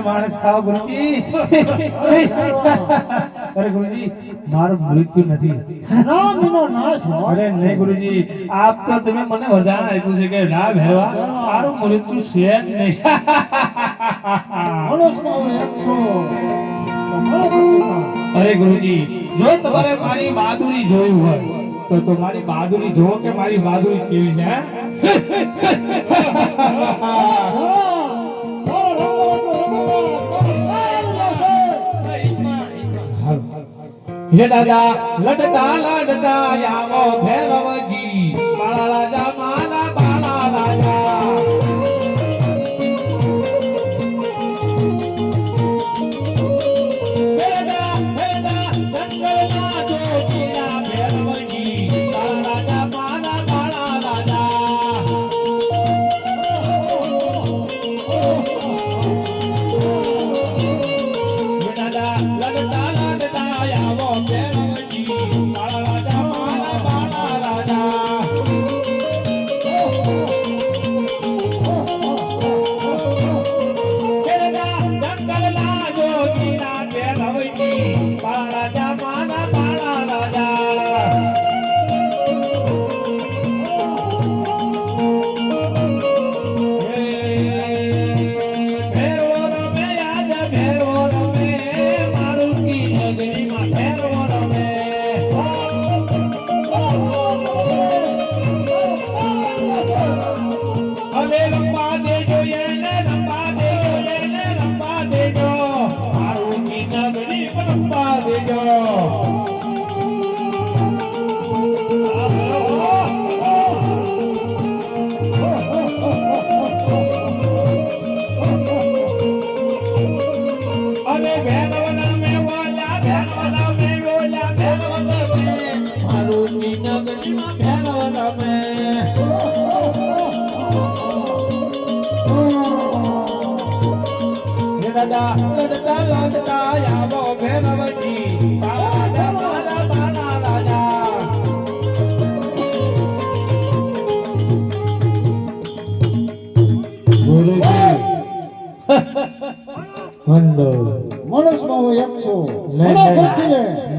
मानस खाओ गुरुजी अरे गुरुजी मारो मृत्यु નથી રામનો નાશ અરે નહીં ગુરુજી આપ તો તમે મને વરદાન આપ્યું છે કે ના ભેરવા મારું મૃત્યુ છે જ નહીં અરે ગુરુજી જો તમારે મારી બહાદુરી જોઈ હોય તો તમારી બહાદુરી જો કે મારી બહાદુરી કેવી છે ये दादा लड़ता लड़ता यावो भैरवजी बाला राजा माला बाला राजा बेदा बेदा दंगला जो किया भैरवजी बाला राजा माला बाला राजा ये दादा लड़ता लड़ता यावो भैरवजी बाला राजा माला बाला राजा केरदा दंगला जो किया भैरवजी बाला राजा माला बाला राजा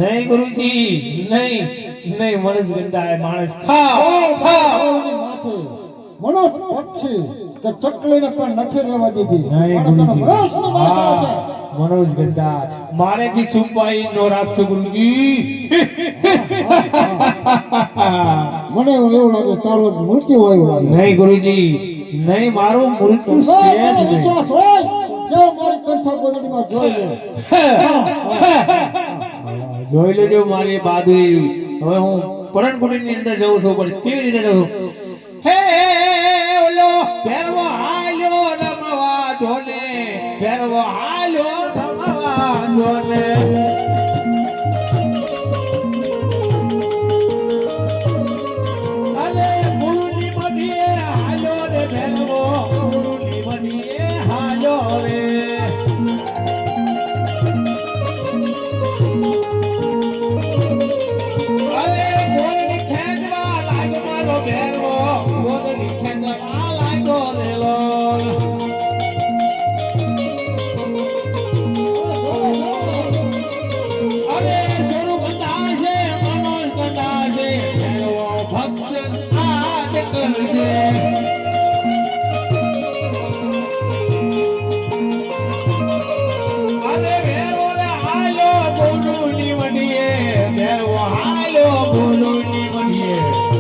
नहीं गुरुजी नहीं नहीं मनुष्य जिंदा है मानस खाओ મનુષ્ય પક્ષી કે ચકલીને પણ નથી રહેવા દીધી નહીં ગુરુજી મનુષ્ય ગંદા મારે થી છુપાઈ નો રાખજો ગુરુજી મને એવું લાગે તારો મૃત્યુ હોય નહીં ગુરુજી નહીં મારું મૃત્યુ છે જ નહીં જો મારી કંઠા ગોદડીમાં જોઈ લેજો મારી બહાદુરી હવે હું પરણકુટીની અંદર જઉં છું પણ કેવી રીતે જઉં હે ઓલો ભેરવો હાલ્યો રમવા જોને ભેરવો હાલ્યો રમવા જોને અરે ગુરુની બનીએ હાલ્યો રે ભેરવો ગુરુની બનીએ હાલ્યો રે ભક્ષણ આ કરશે અરે ભેરવો ને હાલ્યો ગોલુની વડીએ ભેરવો હાલ્યો ગોલુની વડીએ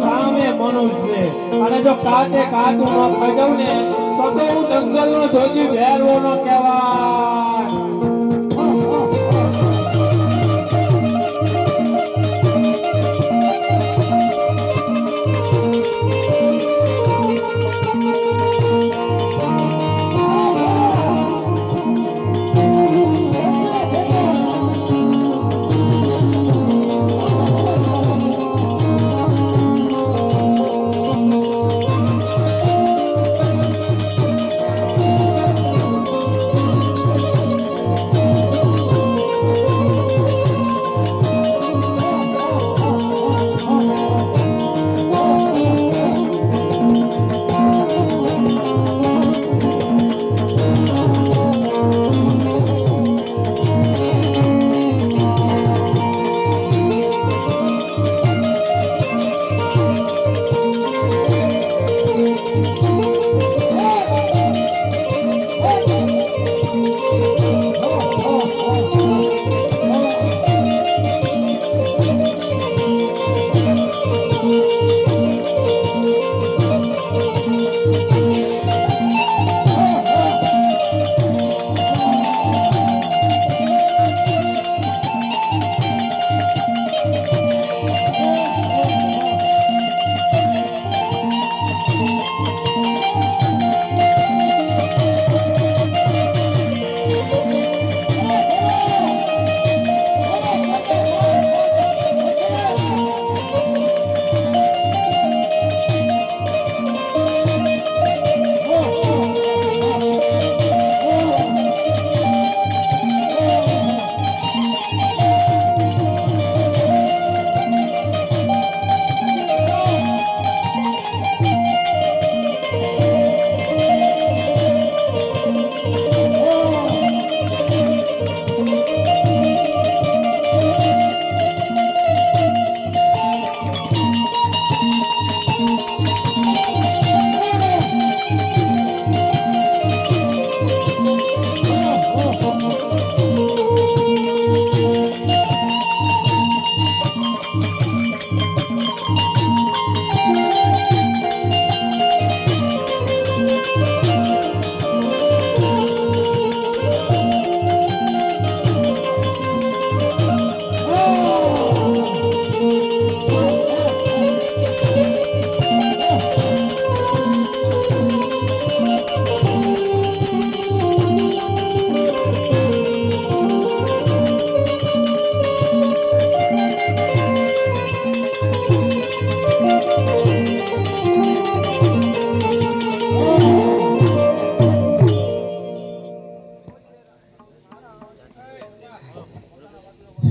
સામે મનુષ્ય અને જો કાચે કાચું ન ખાઈ જાઉં ને તો હું જંગલ નો જોજી ભેરવો નો કહેવાય